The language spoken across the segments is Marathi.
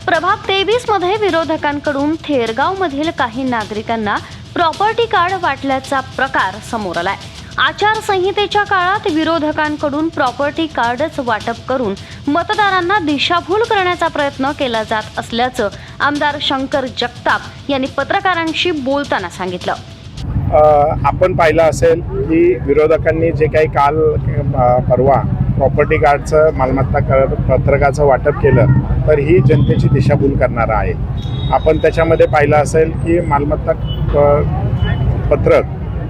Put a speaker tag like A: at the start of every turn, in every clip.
A: प्रभाग 23 मध्ये विरोधकांकडून थेरगावमधील काही नागरिकांना प्रॉपर्टी कार्ड वाटल्याचा प्रकार समोर आलाय। आचारसंहितेच्या काळात विरोधकांकडून प्रॉपर्टी कार्डच वाटप करून मतदारांना दिशाभूल करण्याचा प्रयत्न केला जात असल्याचं आमदार शंकर जगताप यांनी पत्रकारांशी बोलताना सांगितलं।
B: आपण पाहिलं असेल की विरोधकांनी जे काही काल परवा प्रॉपर्टी कार्डचं मालमत्ता पत्रकाचं वाटप केलं तर ही जनतेची दिशाभूल करणारं आहे। आपण त्याच्यामध्ये पाहिलं असेल की मालमत्ता पत्रक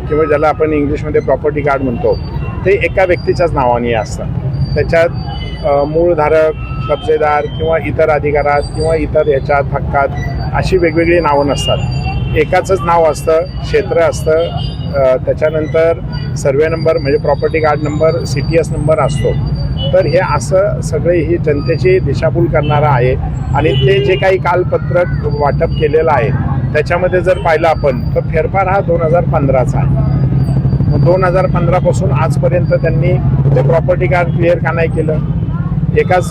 B: किंवा ज्याला आपण इंग्लिशमध्ये प्रॉपर्टी कार्ड म्हणतो ते एका व्यक्तीच्याच नावाने असतं। त्याच्यात मूळधारक, कब्जेदार किंवा इतर अधिकारात किंवा इतर याच्यात हक्कात अशी वेगवेगळी नावं नसतात। एकाचंच नाव असतं, क्षेत्र असतं, त्याच्यानंतर सर्वे नंबर म्हणजे property card number, CTS number असतो। तर हे असं सगळे ही जनतेची दिशाभूल करणारं आहे। आणि ते जे काही काल पत्रक वाटप केलेलं आहे त्याच्यामध्ये जर पाहिलं आपण तर फेरफार हा 2015चा आहे। 2015 आजपर्यंत त्यांनी ते प्रॉपर्टी कार्ड क्लिअर का नाही केलं? एकाच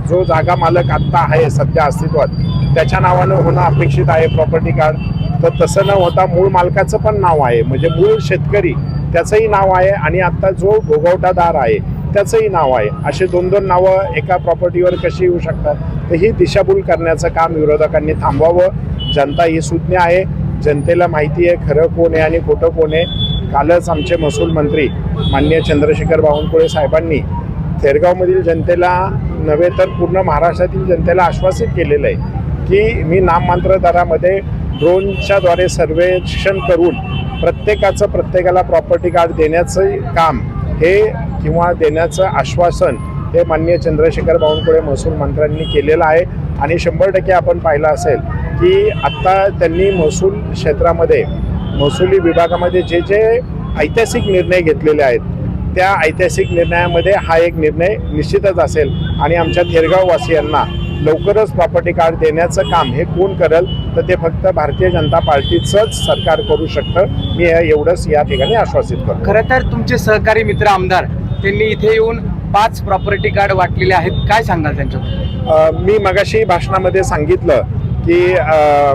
B: जो जागा मालक आत्ता आहे सध्या अस्तित्वात त्याच्या नावानं होणं अपेक्षित आहे प्रॉपर्टी कार्ड, तर तसं न होता मूळ मालकाचं पण नाव आहे, म्हणजे मूळ शेतकरी त्याचंही नाव आहे आणि आत्ता जो भोगवटादार आहे त्याचंही नाव आहे। असे दोन नावं एका प्रॉपर्टीवर कशी येऊ शकतात? तर ही दिशाभूल करण्याचं काम विरोधकांनी थांबवावं। जनता ही सुज्ञ आहे, जनतेला माहिती आहे खरं कोण आहे आणि खोटं कोण आहे। कालच आमचे महसूल मंत्री माननीय चंद्रशेखर बावनकुळे साहेबांनी थेरगावमधील जनतेला नव्हे तर पूर्ण महाराष्ट्रातील जनतेला आश्वासित केलेलं आहे की मी नाममात्र दरामध्ये ड्रोनच्याद्वारे सर्वेक्षण करून प्रत्येकाला प्रॉपर्टी कार्ड देण्याचं काम हे किंवा देण्याचं आश्वासन हे माननीय चंद्रशेखर बावनकुळे महसूल मंत्र्यांनी केलेलं आहे। आणि 100% आपण पाहिलं असेल की आत्ता त्यांनी महसूल क्षेत्रामध्ये महसुली विभागामध्ये जे जे ऐतिहासिक निर्णय घेतलेले आहेत त्या ऐतिहासिक निर्णयामध्ये हा एक निर्णय निश्चितच असेल। आणि आमच्या थेरगाववासियांना लवकरच प्रॉपर्टी कार्ड देण्याचं काम हे कोण करेल तर ते फक्त भारतीय जनता पार्टीचंच सरकार करू शकतं। मी एवढंच या ठिकाणी आश्वासित करतो।
C: खरं तर तुमचे सहकारी मित्र आमदार त्यांनी इथे येऊन 5 प्रॉपर्टी कार्ड वाटलेले आहेत, काय सांगाल त्यांच्याबद्दल?
B: मी मगाशी भाषणामध्ये सांगितलं की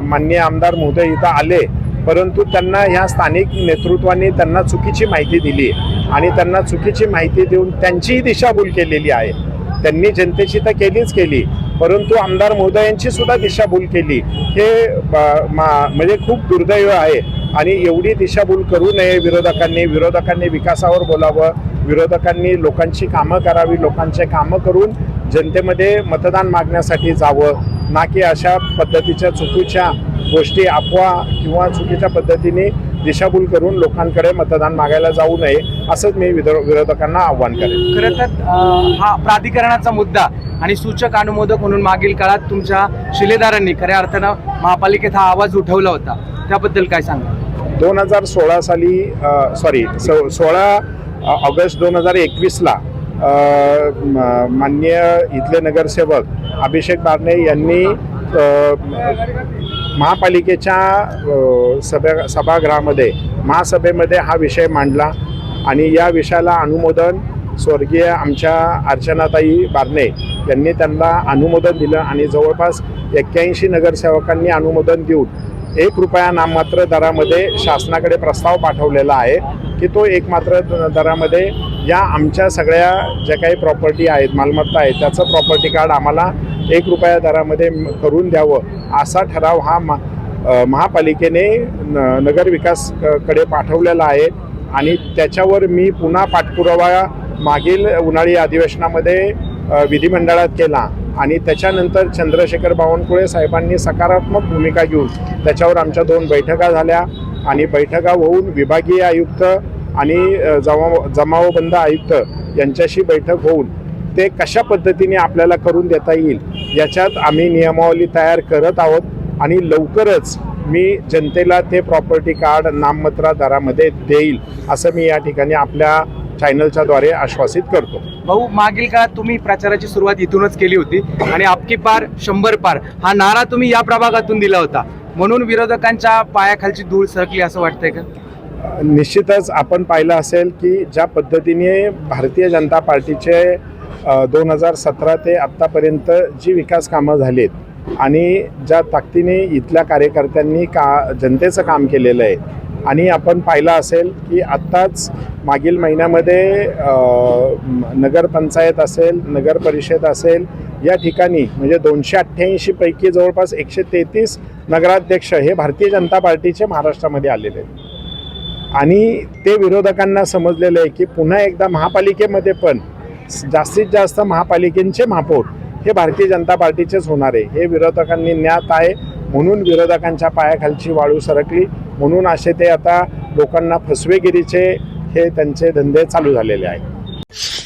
B: माननीय आमदार महोदय इथं आले, परंतु त्यांना ह्या स्थानिक नेतृत्वाने त्यांना चुकीची माहिती दिली आणि त्यांना चुकीची माहिती देऊन त्यांचीही दिशाभूल केलेली आहे। त्यांनी जनतेची तर केलीच केली, परंतु आमदार महोदयांची सुद्धा दिशाभूल केली। हे म्हणजे खूप दुर्दैव आहे आणि एवढी दिशाभूल करू नये विरोधकांनी विकासावर बोलावं, विरोधकांनी लोकांची कामं करावी, लोकांचे कामं करून जनतेमध्ये मतदान मागण्यासाठी जावं, ना की अशा पद्धतीच्या चुकीच्या गोष्टी अफवा किंवा चुकीच्या पद्धतीने दिशाभूल करून लोकांकडे मतदान मागायला जाऊ नये असंच मी विरोधकांना आव्हान करेन।
C: खरं तर हा प्राधिकरणाचा मुद्दा आणि सूचक अनुमोदक म्हणून मागील काळात तुमच्या शिलेदारांनी खऱ्या अर्थानं महापालिकेत हा आवाज उठवला होता, त्याबद्दल काय सांगा?
B: 2016 साली 16 ऑगस्ट 2021ला माननीय इथले नगरसेवक अभिषेक बारणे यांनी महापालिकेच्या सभागृहामध्ये महासभेमध्ये हा विषय मांडला आणि या विषयाला अनुमोदन स्वर्गीय आमच्या अर्चनाताई बारणे यांनी त्यांना अनुमोदन दिलं आणि जवळपास 81 नगरसेवकांनी अनुमोदन देऊन 1 रुपया नाममात्र दरामध्ये शासनाकडे प्रस्ताव पाठवलेला आहे की तो एकमात्र दरामध्ये या आमच्या सगळ्या ज्या काही प्रॉपर्टी आहेत, मालमत्ता आहेत, त्याचं प्रॉपर्टी कार्ड आम्हाला 1 रुपया दरामध्ये करून द्यावं असा ठराव हा महापालिकेने नगरविकासकडे पाठवलेला आहे। आणि त्याच्यावर मी पुन्हा पाठपुरावा मागील उन्हाळी अधिवेशनामध्ये विधिमंडळात केला आणि त्याच्यानंतर चंद्रशेखर बावनकुळे साहेबांनी सकारात्मक भूमिका घेऊन त्याच्यावर आमच्या 2 बैठका झाल्या आणि बैठका होऊन विभागीय आयुक्त आणि जमावबंद आयुक्त यांच्याशी बैठक होऊन ते कशा पद्धतीने आपल्याला करून देता येईल याच्यात आम्ही नियमावली तयार करत आहोत आणि लवकरच मी जनतेला ते प्रॉपर्टी कार्ड नाममात्र दरामध्ये देईल असं मी या ठिकाणी आपल्या चॅनलच्या द्वारे आश्वासित करतो।
C: भाऊ, मागील काळात तुम्ही प्रचाराची सुरुवात इथूनच केली होती आणि आपकी पार 100 पार हा नारा तुम्ही या प्रभागातून दिला होता, म्हणून विरोधकांच्या पायाखालची धूळ सरकली असं वाटतंय का?
B: निश्चितच आपण पाहिलं असेल की ज्या पद्धतीने भारतीय जनता पार्टीचे 2017 ते आत्तापर्यंत जी विकास कामं झालीत आणि ज्या ताकदीने इथल्या कार्यकर्त्यांनी जनतेचं काम केलेलं आहे आणि आपण पाहिलं असेल की आत्ताच मागील महिन्यामध्ये नगरपंचायत असेल, नगर परिषद असेल, या ठिकाणी म्हणजे 288 पैकी जवळपास 133 नगराध्यक्ष हे भारतीय जनता पार्टीचे महाराष्ट्रामध्ये आलेले आहेत आणि ते विरोधकांना समजलेलं आहे की पुन्हा एकदा महापालिकेमध्ये पण जास्तीत जास्त महापालिकेचे महापौर हे भारतीय जनता पार्टीचेच होणार आहे. हे विरोधकांनी ज्ञात आहे, म्हणून विरोधकांच्या पायाखालची वाळू सरकली, म्हणून असे ते आता लोकांना फसवेगिरीचे हे त्यांचे धंदे चालू झालेले आहेत.